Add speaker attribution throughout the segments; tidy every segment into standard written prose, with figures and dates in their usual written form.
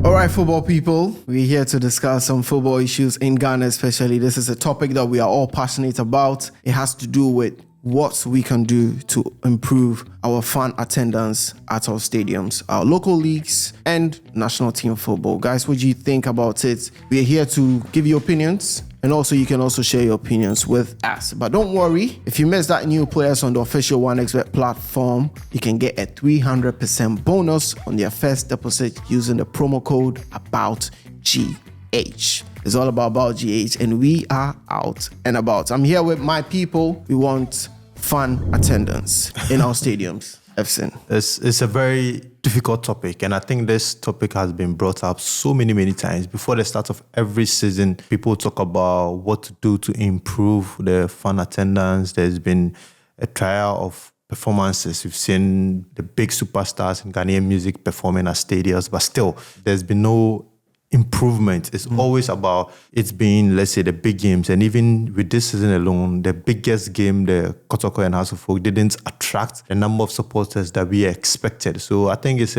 Speaker 1: All right, football people, we're here to discuss some football issues in Ghana especially. This is a topic that we are all passionate about. It has to do with what we can do to improve our fan attendance at our stadiums, our local leagues, and national team football. Guys, what do you think about it? We are here to give you opinions, and also you can also share your opinions with us. But don't worry, if you missed that new players on the official 1xBet platform, you can get a 300% bonus on your first deposit using the promo code ABOUTGH. It's all about ABOUTGH, and we are out and about. I'm here with my people. We want fan attendance in our stadiums.
Speaker 2: It's a very difficult topic, and I think this topic has been brought up so many times. Before the start of every season, people talk about what to do to improve the fan attendance. There's been a trial of performances. We've seen the big superstars in Ghanaian music performing at stadiums, but still, there's been no improvement. It's always about it's being, let's say, the big games. And even with this season alone, the biggest game, the Kotoko and House of Folk, didn't attract the number of supporters that we expected. So I think it's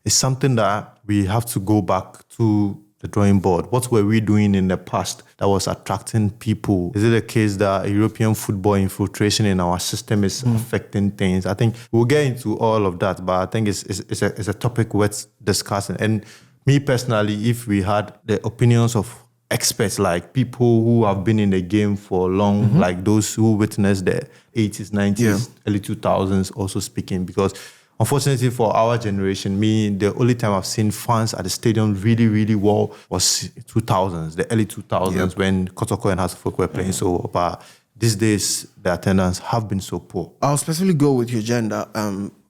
Speaker 2: something that we have to go back to the drawing board. What were we doing in the past that was attracting people? Is it a case that European football infiltration in our system is affecting things? I think we'll get into all of that, but I think it's a topic worth discussing. And me personally, if we had the opinions of experts, like people who have been in the game for long, like those who witnessed the 80s, 90s, early 2000s also speaking, because unfortunately for our generation, the only time I've seen fans at the stadium really well was 2000s, the early 2000s when Kotoko and House of Folk were playing so well. But these days, the attendance have been so poor.
Speaker 1: I'll specifically go with your gender.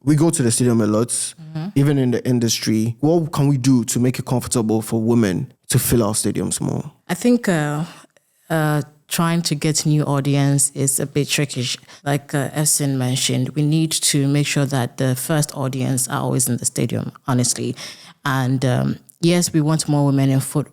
Speaker 1: We go to the stadium a lot, even in the industry. What can we do to make it comfortable for women to fill our stadiums more?
Speaker 3: I think trying to get new audience is a bit tricky. Like Efsin mentioned, we need to make sure that the first audience are always in the stadium, honestly. And yes, we want more women in football.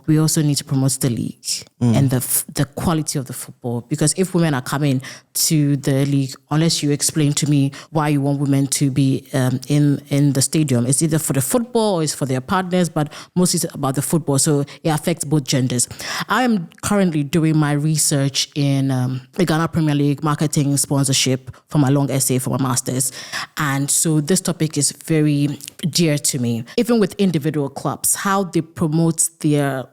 Speaker 3: We also need to promote the league and the quality of the football. Because if women are coming to the league, unless you explain to me why you want women to be in the stadium, it's either for the football or it's for their partners, but mostly it's about the football. So it affects both genders. I am currently doing my research in the Ghana Premier League marketing sponsorship for my long essay for my master's. And so this topic is very dear to me. Even with individual clubs, how they promote the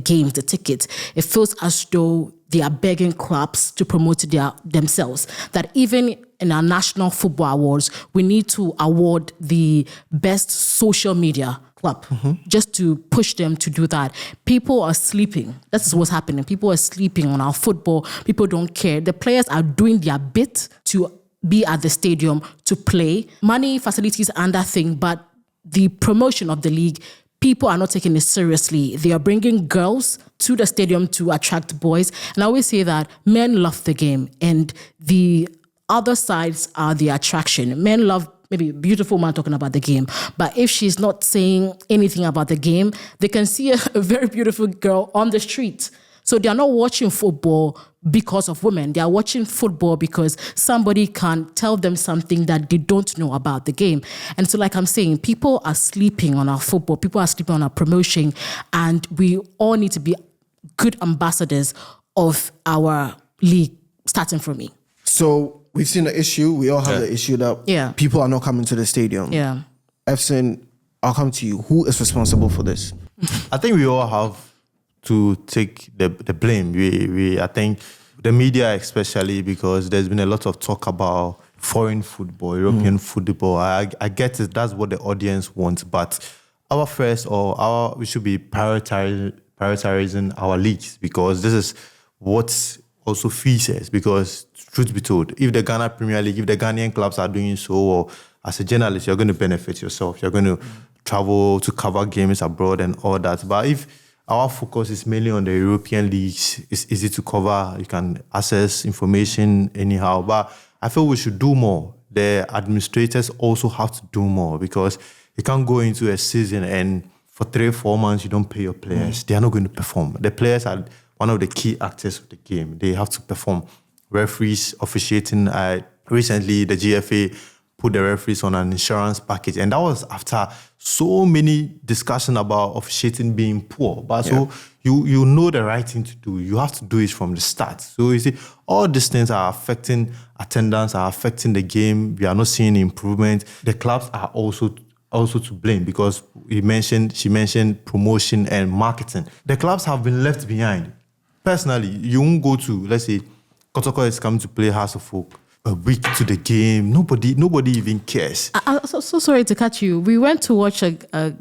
Speaker 3: games, the tickets, it feels as though they are begging clubs to promote themselves. That even in our national football awards, we need to award the best social media club just to push them to do that. People are sleeping. That's what's happening. People are sleeping on our football. People don't care. The players are doing their bit to be at the stadium to play. Money, facilities, and that thing, but the promotion of the league, people are not taking it seriously. They are bringing girls to the stadium to attract boys. And I always say that men love the game and the other sides are the attraction. Men love maybe a beautiful man talking about the game, but if she's not saying anything about the game, they can see a very beautiful girl on the street. So they are not watching football because of women. They are watching football because somebody can tell them something that they don't know about the game. And so like I'm saying, people are sleeping on our football. People are sleeping on our promotion. And we all need to be good ambassadors of our league, starting from me.
Speaker 1: So we've seen the issue. We all have the issue that people are not coming to the stadium.
Speaker 3: Yeah.
Speaker 1: Efsin, I'll come to you. Who is responsible for this?
Speaker 2: I think we all have to take the blame. I think the media especially, because there's been a lot of talk about foreign football, European football. I get it, that's what the audience wants, but we should be prioritizing our leagues, because this is what also feeds us. Because truth be told, if the Ghana Premier League, if the Ghanaian clubs are doing so well, as a journalist, you're going to benefit yourself. You're going to travel to cover games abroad and all that. But if our focus is mainly on the European leagues, it's easy to cover. You can access information anyhow. But I feel we should do more. The administrators also have to do more, because you can't go into a season and for 3-4 months you don't pay your players. They are not going to perform. The players are one of the key actors of the game. They have to perform. Referees, officiating. Recently, the GFA put the referees on an insurance package. And that was after so many discussions about officiating being poor. But so you know the right thing to do. You have to do it from the start. So you see, all these things are affecting attendance, are affecting the game. We are not seeing improvement. The clubs are also to blame because she mentioned promotion and marketing. The clubs have been left behind. Personally, you won't go to, let's say, Kotoko is coming to play House of Folk a week to the game. Nobody even cares.
Speaker 3: I'm so sorry to cut you. We went to watch a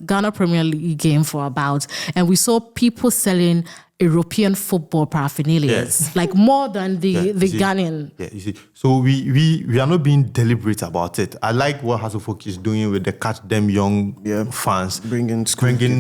Speaker 3: Ghana Premier League game for about, and we saw people selling European football paraphernalia, like more than the Ghanaian.
Speaker 2: Yeah, you see. So we are not being deliberate about it. I like what House of Folk is doing with the Catch Them Young fans, bringing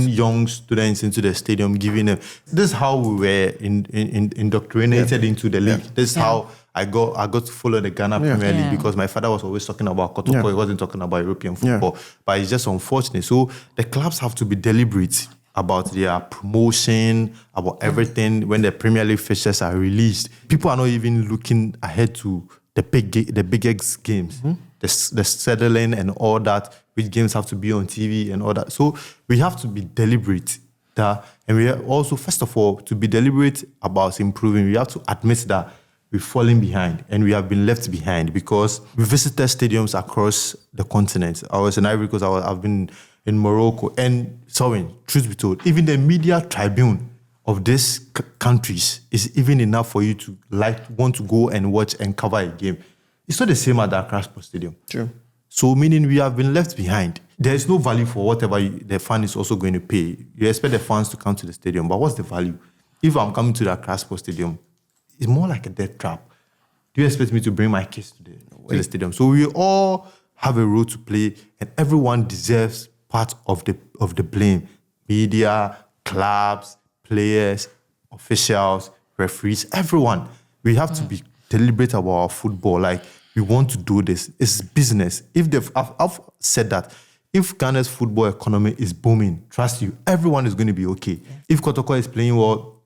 Speaker 2: young students into the stadium, giving them. This is how we were indoctrinated into the league. This is how I got to follow the Ghana Premier League because my father was always talking about Kotoko. He wasn't talking about European football. But it's just unfortunate. So the clubs have to be deliberate about their promotion, about everything. When the Premier League fixtures are released, people are not even looking ahead to the biggest games, the settling and all that, which games have to be on TV and all that. So we have to be deliberate. And we are also, first of all, to be deliberate about improving, we have to admit that we're falling behind and we have been left behind because we visited stadiums across the continent. I was in Ivory Coast, I've been in Morocco, and truth be told, even the media tribune of these countries is even enough for you to want to go and watch and cover a game. It's not the same at the Accra Sports Stadium.
Speaker 1: True.
Speaker 2: So meaning we have been left behind. There is no value for whatever the fan is also going to pay. You expect the fans to come to the stadium, but what's the value? If I'm coming to the Accra Sports Stadium, it's more like a death trap. Do you expect me to bring my kids to the stadium? So we all have a role to play, and everyone deserves part of the blame. Media, clubs, players, officials, referees, everyone. We have to be deliberate about our football. Like, we want to do this. It's business. I've said that if Ghana's football economy is booming, trust you, everyone is going to be okay. If Kotoko is playing well,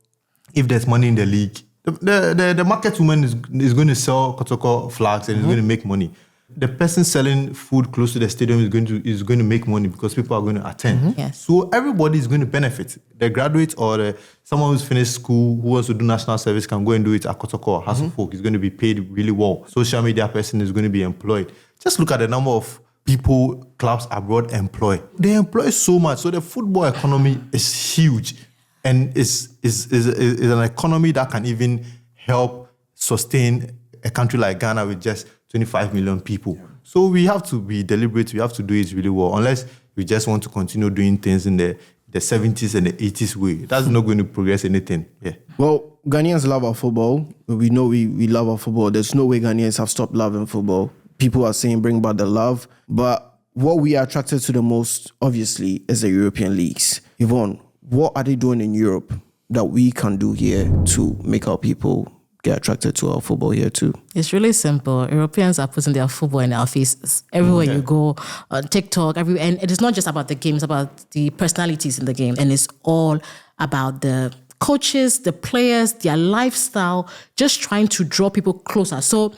Speaker 2: if there's money in the league, the market woman is going to sell Kotoko flags and is going to make money. The person selling food close to the stadium is going to make money because people are going to attend.
Speaker 3: Yes.
Speaker 2: So everybody is going to benefit. The graduate or someone who's finished school who wants to do national service can go and do it at Kotoko or House of Folk. Is going to be paid really well. Social media person is going to be employed. Just look at the number of people clubs abroad employ. They employ so much. So the football economy is huge. And is an economy that can even help sustain a country like Ghana with just 25 million people. Yeah. So we have to be deliberate. We have to do it really well. Unless we just want to continue doing things in the 70s and the 80s way. That's not going to progress anything. Yeah.
Speaker 1: Well, Ghanaians love our football. We know we love our football. There's no way Ghanaians have stopped loving football. People are saying bring back the love. But what we are attracted to the most, obviously, is the European leagues. Yvonne, what are they doing in Europe that we can do here to make our people get attracted to our football here too?
Speaker 3: It's really simple. Europeans are putting their football in our faces. Everywhere you go, on TikTok, everywhere. And it is not just about the game, it's about the personalities in the game. And it's all about the coaches, the players, their lifestyle, just trying to draw people closer. So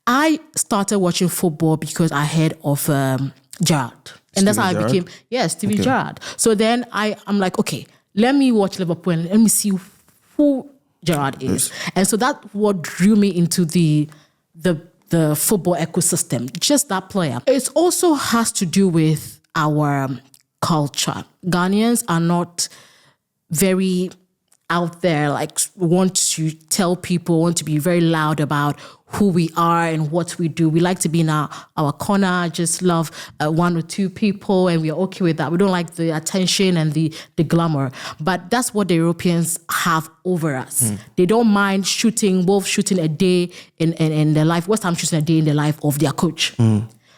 Speaker 3: I started watching football because I heard of Gerrard. And that's how I became, Steven Gerrard. So then I'm like, okay, let me watch Liverpool and let me see who Gerrard is. And so that's what drew me into the football ecosystem, just that player. It also has to do with our culture. Ghanaians are not very out there, like want to tell people, want to be very loud about who we are and what we do. We like to be in our corner, just love one or two people, and we're okay with that. We don't like the attention and the glamour. But that's what the Europeans have over us. They don't mind wolf shooting a day in their life, West Ham shooting a day in the life of their coach.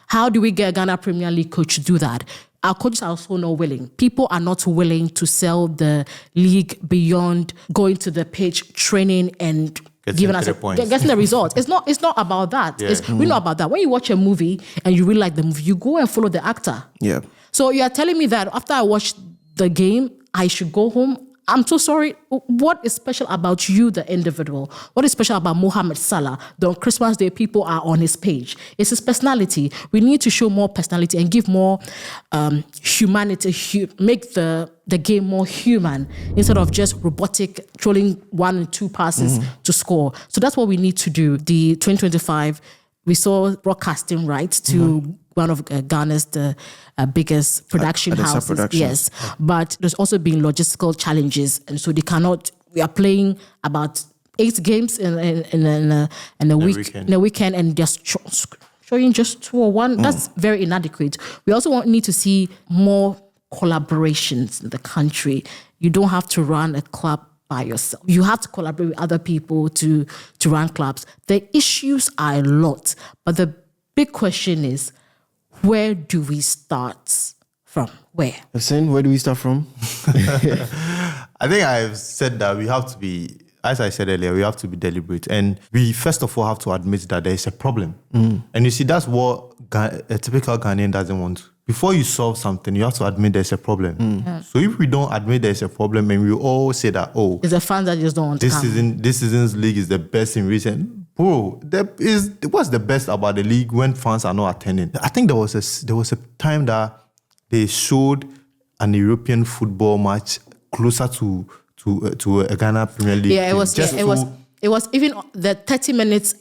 Speaker 3: How do we get a Ghana Premier League coach to do that? Our coaches are also not willing. People are not willing to sell the league beyond going to the pitch, training, and giving us getting the results. It's not about that. Yeah. We're not about that. When you watch a movie and you really like the movie, you go and follow the actor.
Speaker 1: Yeah.
Speaker 3: So you are telling me that after I watch the game, I should go home I'm so sorry. What is special about you, the individual? What is special about Mohamed Salah? On Christmas Day, people are on his page. It's his personality. We need to show more personality and give more humanity, make the game more human instead of just robotic, trolling 1 and 2 passes to score. So that's what we need to do. The 2025, we saw broadcasting rights to one of Ghana's biggest production houses. Yes, but there's also been logistical challenges, and so we are playing about 8 games in a weekend, and just showing just 2 or 1. That's very inadequate. We also need to see more collaborations in the country. You don't have to run a club by yourself. You have to collaborate with other people to run clubs. The issues are a lot, but the big question is, where do we start from? Where?
Speaker 1: Hussein, where do we start from?
Speaker 2: I think I've said that we have to be, as I said earlier, we have to be deliberate. And we first of all have to admit that there is a problem. And you see, that's what a typical Ghanaian doesn't want. Before you solve something, you have to admit there's a problem. So if we don't admit there's a problem and we all say that,
Speaker 3: it's a fan that just don't want to come.
Speaker 2: This season's league is the best in recent. Bro, what's the best about the league when fans are not attending? I think there was a time that they showed an European football match closer to a Ghana Premier League.
Speaker 3: Yeah, it was even the 30 minutes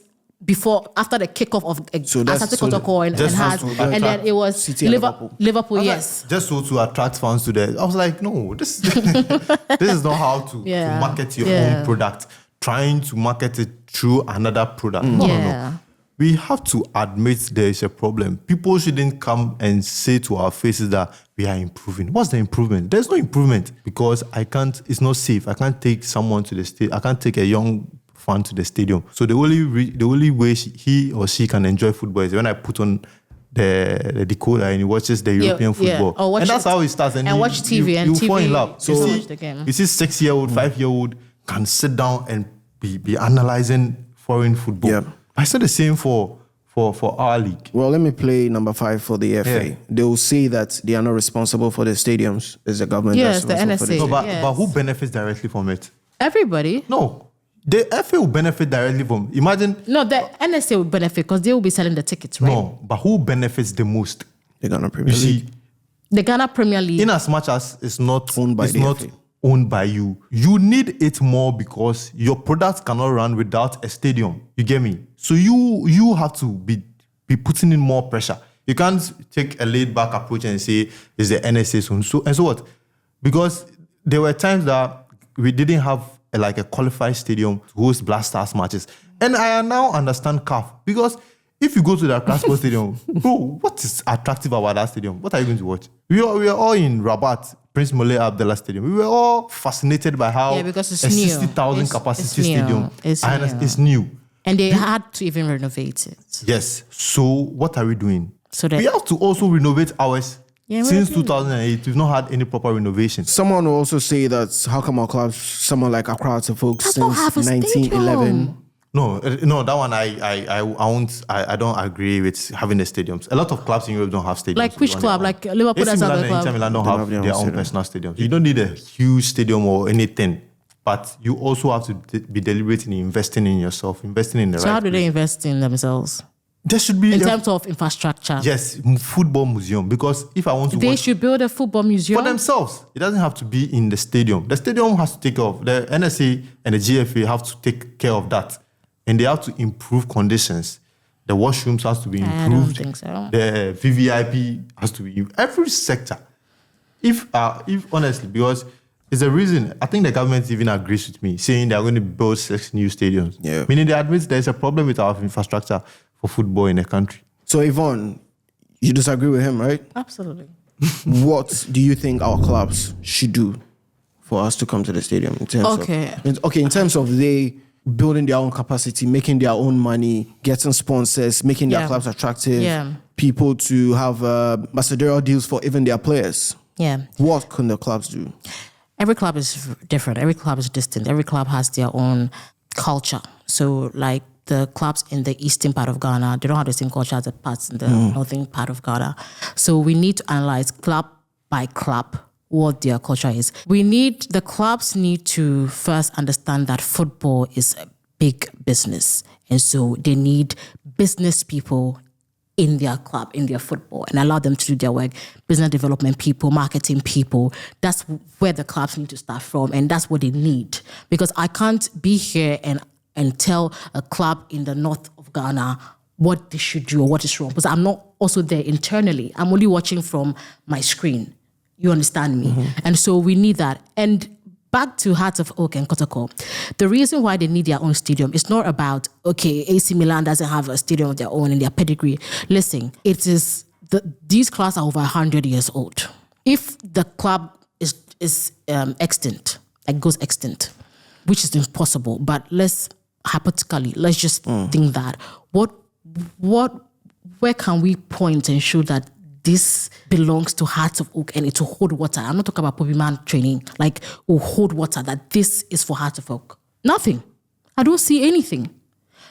Speaker 3: after the kickoff of Kotoko and then it was
Speaker 1: City and
Speaker 3: Liverpool, yes.
Speaker 2: Just so to attract fans to that. I was like, no, this is not how to market your own product. Trying to market it through another product. No. We have to admit there is a problem. People shouldn't come and say to our faces that we are improving. What's the improvement? There's no improvement because it's not safe. I can't take someone to the stadium. I can't take a young fan to the stadium. So the only way he or she can enjoy football is when I put on the decoder and he watches the European football.
Speaker 3: And
Speaker 2: that's how it starts.
Speaker 3: And watch TV.
Speaker 2: You fall in love.
Speaker 3: So
Speaker 2: you see 6-year-old, 5-year-old can sit down and be analyzing foreign football.
Speaker 1: Yeah.
Speaker 2: I said the same for our league.
Speaker 1: Well, let me play number 5 for the FA. Yeah. They will say that they are not responsible for the stadiums. It's the government that's responsible for the
Speaker 2: NSA. But who benefits directly from it?
Speaker 3: Everybody.
Speaker 2: No. The FA will benefit directly from. Imagine.
Speaker 3: No, the NSA will benefit because they will be selling the tickets, right?
Speaker 2: No, but who benefits the most?
Speaker 1: The Ghana Premier League.
Speaker 3: The Ghana Premier League.
Speaker 2: In as much as it's not
Speaker 1: owned by the FA.
Speaker 2: Owned by you. You need it more because your product cannot run without a stadium. You get me? So you have to be putting in more pressure. You can't take a laid back approach and say it's the NSA's own. So what? Because there were times that we didn't have a qualified stadium to host Black Stars matches. And I now understand CAF because if you go to the Accra Sports Stadium, bro, what is attractive about that stadium? What are you going to watch? We are all in Rabat, Prince Moulay Abdallah Stadium. We were all fascinated by how
Speaker 3: because it's
Speaker 2: a
Speaker 3: new.
Speaker 2: 60,000 capacity stadium.
Speaker 3: It's
Speaker 2: new.
Speaker 3: And they had to even renovate it.
Speaker 2: Yes. So what are we doing? We have to also renovate ours. Yeah, since 2008, we've not had any proper renovation.
Speaker 1: Someone will also say that how come our clubs, someone like Accra to folks since 1911.
Speaker 2: No, that one I don't agree with having the stadiums. A lot of clubs in Europe don't have stadiums.
Speaker 3: Like which club? Like Liverpool
Speaker 2: AC Milan and Inter Milan don't have their own personal stadiums. You don't need a huge stadium or anything, but you also have to be deliberate in investing in yourself, investing in the right.
Speaker 3: So how do they invest in themselves?
Speaker 2: There should be
Speaker 3: in terms of infrastructure.
Speaker 2: Yes, football museum. Because if I want to,
Speaker 3: they should build a football museum
Speaker 2: for themselves. It doesn't have to be in the stadium. The stadium has to take care of. The NSA and the GFA have to take care of that, and they have to improve conditions. The washrooms has to be improved.
Speaker 3: I don't think so.
Speaker 2: The VVIP has to be every sector. If honestly, because it's a reason. I think the government even agrees with me, saying they are going to build 6 new stadiums.
Speaker 1: Yeah.
Speaker 2: Meaning they admit there's a problem with our infrastructure for football in the country.
Speaker 1: So Yvonne, you disagree with him, right?
Speaker 3: Absolutely.
Speaker 1: What do you think our clubs should do for us to come to the stadium? In terms of they building their own capacity, making their own money, getting sponsors, making their clubs attractive, people to have ambassadorial deals for even their players.
Speaker 3: Yeah.
Speaker 1: What can the clubs do?
Speaker 3: Every club is different. Every club is distinct. Every club has their own culture. So like the clubs in the eastern part of Ghana, they don't have the same culture as the parts in the northern part of Ghana. So we need to analyze club by club what their culture is. The clubs need to first understand that football is a big business. And so they need business people in their club, in their football, and allow them to do their work. Business development people, marketing people. That's where the clubs need to start from, and that's what they need. Because I can't be here and tell a club in the north of Ghana what they should do or what is wrong, because I'm not also there internally. I'm only watching from my screen. You understand me? And so we need that. And back to Hearts of Oak and Kotoko, the reason why they need their own stadium is not about, okay, AC Milan doesn't have a stadium of their own in their pedigree. Listen, it is these clubs are over 100 years old. If the club is extinct, like goes extinct, which is impossible, but let's just think that where can we point and show that this belongs to Hearts of Oak and it will hold water? I'm not talking about Poppy Man training, like will hold water, that this is for Hearts of Oak. Nothing. I don't see anything.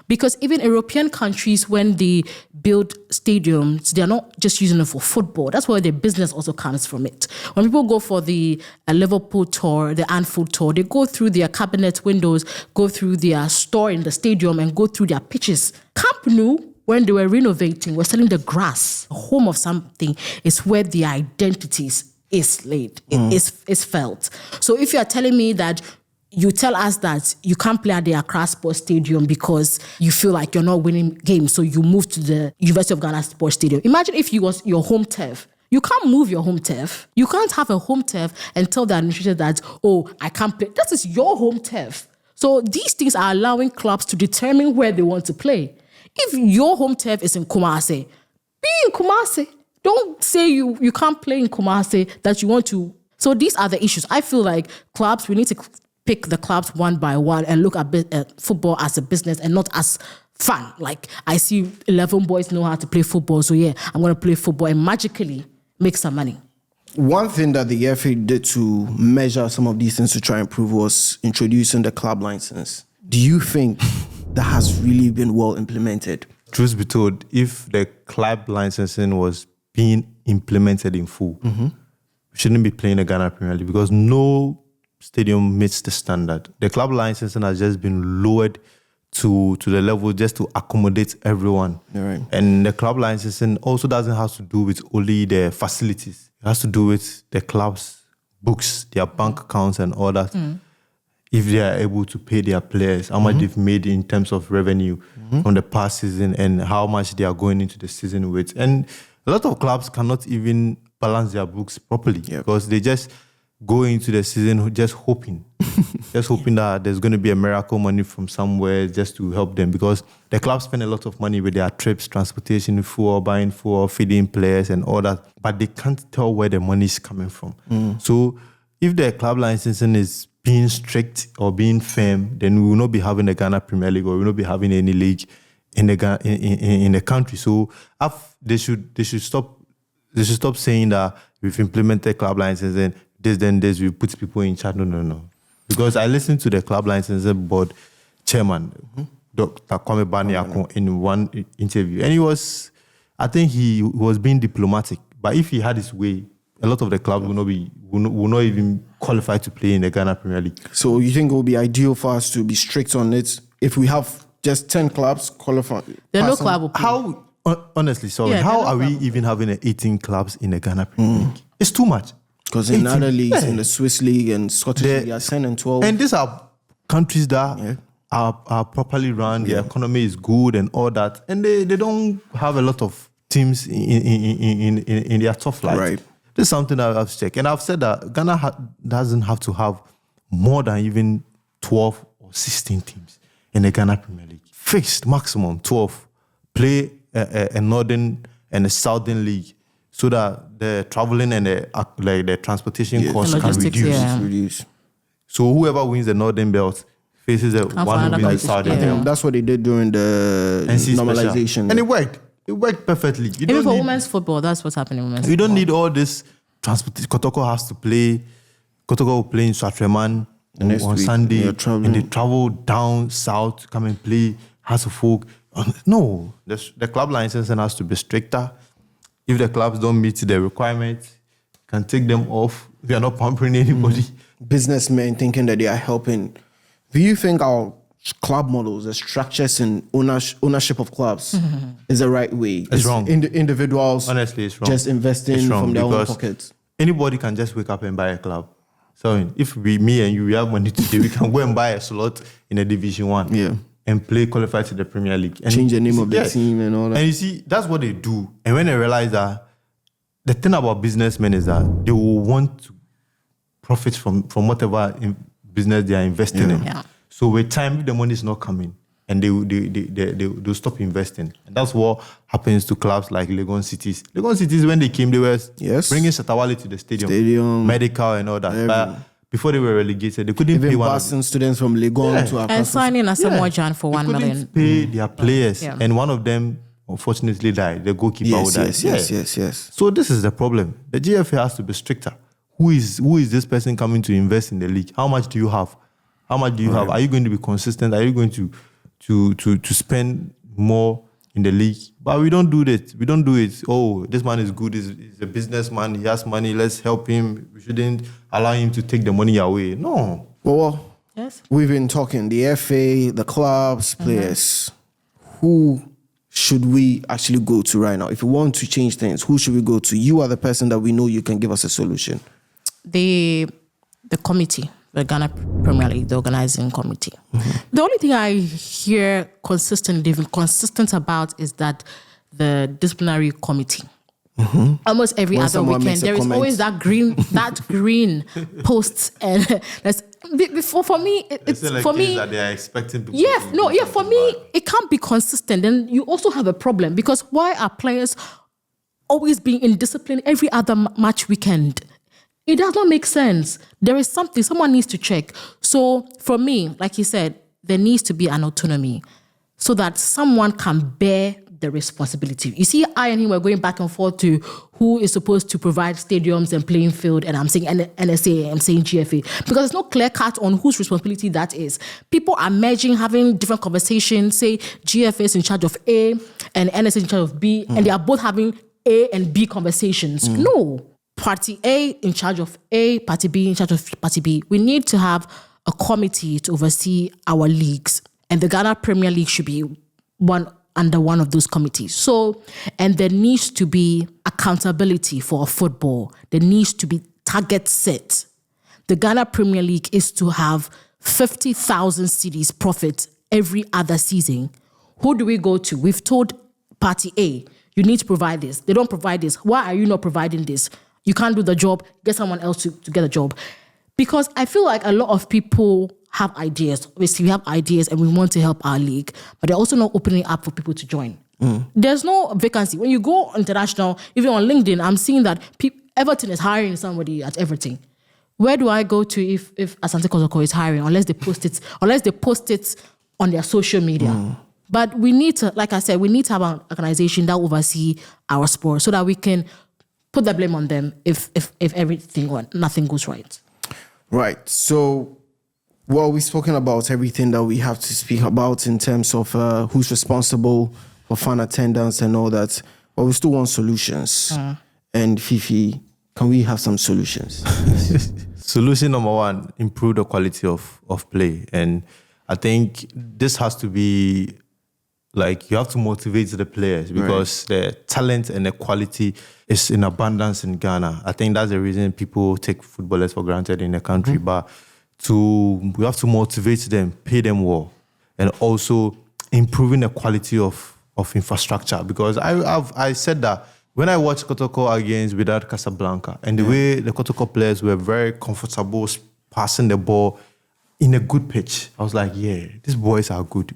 Speaker 3: Because even European countries, when they build stadiums, they're not just using it for football. That's where their business also comes from it. When people go for the Liverpool tour, the Anfield tour, they go through their cabinet windows, go through their store in the stadium and go through their pitches. Camp Nou, when they were renovating, were selling the grass. The home of something is where the identities is laid, is felt. So if you are telling me that you tell us that you can't play at the Accra Sports Stadium because you feel like you're not winning games, so you move to the University of Ghana Sports Stadium. Imagine if it was your home turf. You can't move your home turf. You can't have a home turf and tell the administrator that, oh, I can't play. That is your home turf. So these things are allowing clubs to determine where they want to play. If your home turf is in Kumasi, be in Kumasi. Don't say you can't play in Kumasi, that you want to. So these are the issues. I feel like clubs, we need to pick the clubs one by one and look at football as a business and not as fun. Like, I see 11 boys know how to play football, so yeah, I'm going to play football and magically make some money.
Speaker 1: One thing that the FA did to measure some of these things to try and improve was introducing the club license. Do you think that has really been well implemented?
Speaker 2: Truth be told, if the club licensing was being implemented in full, we shouldn't be playing the Ghana Premier League because no stadium meets the standard. The club licensing has just been lowered to the level just to accommodate everyone.
Speaker 1: Right.
Speaker 2: And the club licensing also doesn't have to do with only the facilities. It has to do with the club's books, their bank accounts and all that. If they are able to pay their players, how much they've made in terms of revenue from the past season and how much they are going into the season with. And a lot of clubs cannot even balance their books properly because they just go into the season just hoping that there's going to be a miracle money from somewhere just to help them, because the clubs spend a lot of money with their trips, transportation, fuel, buying fuel, feeding players and all that, but they can't tell where the money is coming from. So if the club licensing is being strict or being firm, then we will not be having the Ghana Premier League or we will not be having any league in the country. So they should stop saying that we've implemented club licensing, this we put people in charge. No. Because I listened to the club licensing board chairman, Dr. Kwame Baniako, in one interview, and I think he was being diplomatic. But if he had his way, a lot of the clubs will not even qualify to play in the Ghana Premier League.
Speaker 1: So you think it would be ideal for us to be strict on it if we have just 10 clubs qualify?
Speaker 3: There are no club will play.
Speaker 2: How, honestly, how are we even having 18 clubs in the Ghana Premier League? It's too much.
Speaker 1: Because in other leagues, in the Swiss League and Scottish League, they are 10 and 12.
Speaker 2: And these are countries that are properly run, their economy is good and all that. And they don't have a lot of teams in their top flight.
Speaker 1: Right.
Speaker 2: This is something that I have to check. And I've said that Ghana doesn't have to have more than even 12 or 16 teams in the Ghana Premier League. Fixed maximum 12. Play a northern and a southern league so that the traveling and the transportation costs can reduce. So whoever wins the northern belt faces the one who wins the southern belt.
Speaker 1: That's what they did during the
Speaker 2: NC
Speaker 1: normalization.
Speaker 2: Special. And it worked. It worked perfectly.
Speaker 3: Even for women's football, that's what's happening in women's football.
Speaker 2: You don't need all this transportation. Kotoko has to play. Kotoko will play in Swatreman on Sunday. And they travel down south to come and play Hearts of Oak. No, the club licensing has to be stricter. If the clubs don't meet the requirements, can take them off. We are not pampering anybody.
Speaker 1: Businessmen thinking that they are helping. Do you think our club models, the structures and ownership of clubs is the right way?
Speaker 2: It's wrong.
Speaker 1: Individuals
Speaker 2: Honestly, it's wrong.
Speaker 1: just investing from their own pockets.
Speaker 2: Anybody can just wake up and buy a club. So if me and you, we have money today, we can go and buy a slot in a Division 1 and play, qualify to the Premier League. And
Speaker 1: change the name of the team and all that.
Speaker 2: And you see, that's what they do. And when they realize that, the thing about businessmen is that they will want to profit from whatever business they are investing in.
Speaker 3: Yeah.
Speaker 2: So with time, if the money is not coming, and they'll stop investing. And that's what happens to clubs like Legon Cities. Legon Cities, when they came, they were bringing Shatawale to the stadium, medical and all that. But before they were relegated, they couldn't pay one.
Speaker 1: Even students from Legon to Akasu.
Speaker 3: And signing Asamoah Gyan for 1 million.
Speaker 2: Pay their players. Yeah. And one of them, unfortunately, died. The goalkeeper who died.
Speaker 1: Yes.
Speaker 2: So this is the problem. The GFA has to be stricter. Who is this person coming to invest in the league? How much do you have? How much do you have? Are you going to be consistent? Are you going to spend more in the league? But we don't do that. We don't do it. Oh, this man is good. He's a businessman. He has money. Let's help him. We shouldn't allow him to take the money away. No.
Speaker 1: Well,
Speaker 3: yes.
Speaker 1: We've been talking the FA, the clubs, players. Who should we actually go to right now? If we want to change things, who should we go to? You are the person that we know you can give us a solution.
Speaker 3: The committee. The Ghana Premier League, the organizing committee. The only thing I hear consistent about is that the disciplinary committee. Almost every other weekend, there is always that green post, and that's for me. It's
Speaker 2: like
Speaker 3: for me
Speaker 2: that they are expecting people.
Speaker 3: For me, it can't be consistent. Then you also have a problem because why are players always being indisciplined every other match weekend? It does not make sense. There is something, someone needs to check. So for me, like you said, there needs to be an autonomy so that someone can bear the responsibility. You see, I and him were going back and forth to who is supposed to provide stadiums and playing field, and I'm saying NSA, I'm saying GFA, because there's no clear cut on whose responsibility that is. People are merging, having different conversations, say GFA is in charge of A and NSA is in charge of B, and they are both having A and B conversations. No. Party A in charge of A, Party B in charge of Party B. We need to have a committee to oversee our leagues. And the Ghana Premier League should be under one of those committees. So, and there needs to be accountability for football. There needs to be target set. The Ghana Premier League is to have 50,000 cedis profit every other season. Who do we go to? We've told Party A, you need to provide this. They don't provide this. Why are you not providing this? You can't do the job, get someone else to get a job. Because I feel like a lot of people have ideas. Obviously, we have ideas and we want to help our league, but they're also not opening up for people to join. There's no vacancy. When you go international, even on LinkedIn, I'm seeing that Everton is hiring somebody at Everton. Where do I go to if Asante Kotoko is hiring, unless they post it on their social media? But we need to, like I said, we need to have an organization that oversee our sport so that we can put the blame on them if everything or nothing goes right.
Speaker 1: Right. So, well, we've spoken about everything that we have to speak about in terms of who's responsible for fan attendance and all that. But we still want solutions. And Fifi, can we have some solutions?
Speaker 2: Solution number one, improve the quality of play. And I think this has to be like you have to motivate the players because the talent and the quality is in abundance in Ghana. I think that's the reason people take footballers for granted in the country. But we have to motivate them, pay them well, and also improving the quality of infrastructure. Because I said that when I watched Kotoko against Wydad Casablanca, and the way the Kotoko players were very comfortable passing the ball in a good pitch, I was like, yeah, these boys are good.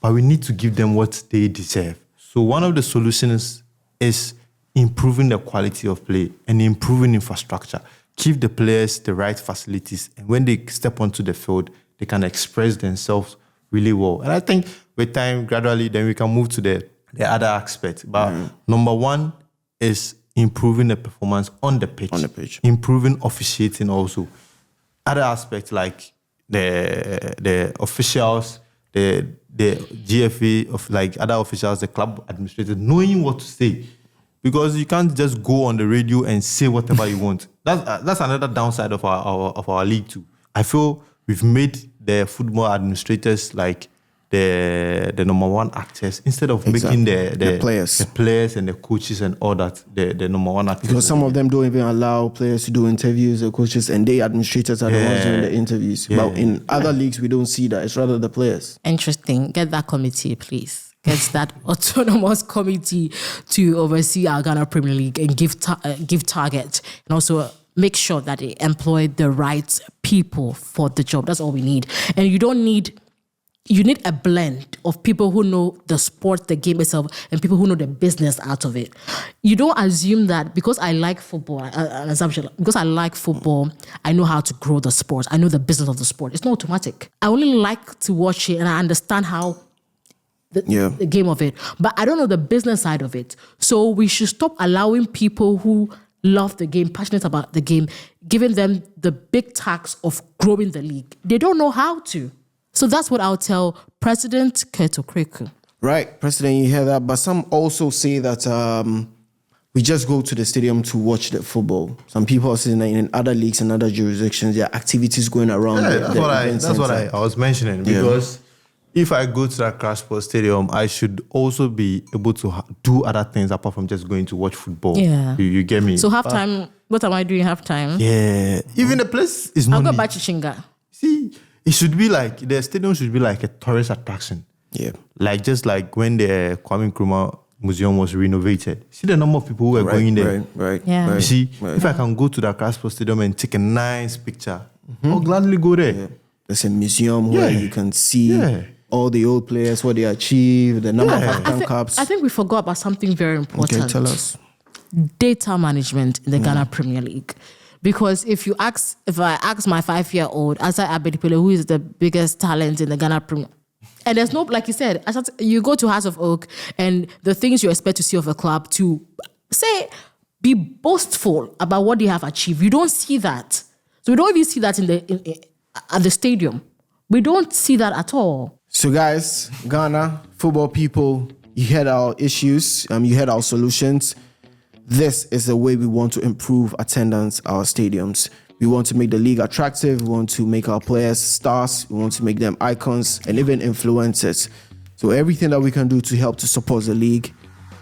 Speaker 2: But we need to give them what they deserve. So one of the solutions is improving the quality of play and improving infrastructure. Give the players the right facilities. And when they step onto the field, they can express themselves really well. And I think with time, gradually, then we can move to the other aspect. But number one is improving the performance on the pitch. Improving officiating also. Other aspects like the officials, the GFA, of like other officials, the club administrators, knowing what to say. because you can't just go on the radio and say whatever you want. That's another downside of our league too. I feel we've made the football administrators like the number one actors instead of making the players and the coaches and all that the number one actors.
Speaker 1: Because some of them don't even allow players to do interviews, the coaches, and they administrators are the ones doing the interviews. But in other leagues, we don't see that. It's rather the players.
Speaker 3: Interesting. Get that committee, please. Get that autonomous committee to oversee our Ghana Premier League and give target, and also make sure that they employ the right people for the job. That's all we need. And you need a blend of people who know the sport, the game itself, and people who know the business out of it. You don't assume that because I like football, an assumption, because I like football, I know how to grow the sport. I know the business of the sport. It's not automatic. I only like to watch it and I understand how the game of it, but I don't know the business side of it. So we should stop allowing people who love the game, passionate about the game, giving them the big task of growing the league. They don't know how to. So that's what I'll tell President Kotoko.
Speaker 1: Right, President, you hear that? But some also say that we just go to the stadium to watch the football. Some people are saying that in other leagues and other jurisdictions, there are activities going around.
Speaker 2: That's what I was mentioning. Because if I go to that Crash Sports Stadium, I should also be able to do other things apart from just going to watch football.
Speaker 3: Yeah.
Speaker 2: You get me?
Speaker 3: So halftime, what am I doing halftime?
Speaker 2: Yeah. Even the place is not...
Speaker 3: I'll go back to Chinga.
Speaker 2: See... It should be like, the stadium should be like a tourist attraction.
Speaker 1: Yeah.
Speaker 2: Like, just like when the Kwame Nkrumah Museum was renovated. See the number of people who were going there.
Speaker 1: Right.
Speaker 3: Yeah.
Speaker 2: You see, if I can go to the Craspo Stadium and take a nice picture, I'll gladly go there.
Speaker 1: Yeah. There's a museum where you can see all the old players, what they achieved, the number of AFCON cups.
Speaker 3: I think we forgot about something very important.
Speaker 1: Okay, tell us.
Speaker 3: Data management in the Ghana Premier League. Because if I ask my 5-year-old, Asa Abedipele, who is the biggest talent in the Ghana Premier, and there's no, like you said, you go to House of Oak and the things you expect to see of a club to say, be boastful about what they have achieved. You don't see that. So we don't even see that at the stadium. We don't see that at all.
Speaker 1: So guys, Ghana, football people, you heard our issues, you heard our solutions. This is the way we want to improve attendance at our stadiums. We want to make the league attractive. We want to make our players stars. We want to make them icons and even influencers. So everything that we can do to help to support the league,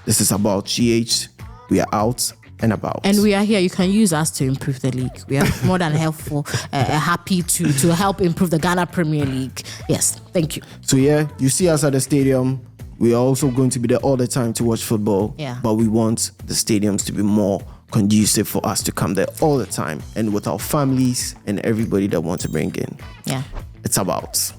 Speaker 1: this is About GH. We are out and about.
Speaker 3: And we are here. You can use us to improve the league. We are more than helpful, happy to help improve the Ghana Premier League. Yes, thank you.
Speaker 1: So you see us at the stadium. We are also going to be there all the time to watch football.
Speaker 3: Yeah.
Speaker 1: But we want the stadiums to be more conducive for us to come there all the time and with our families and everybody that wants to bring in.
Speaker 3: Yeah.
Speaker 1: It's about.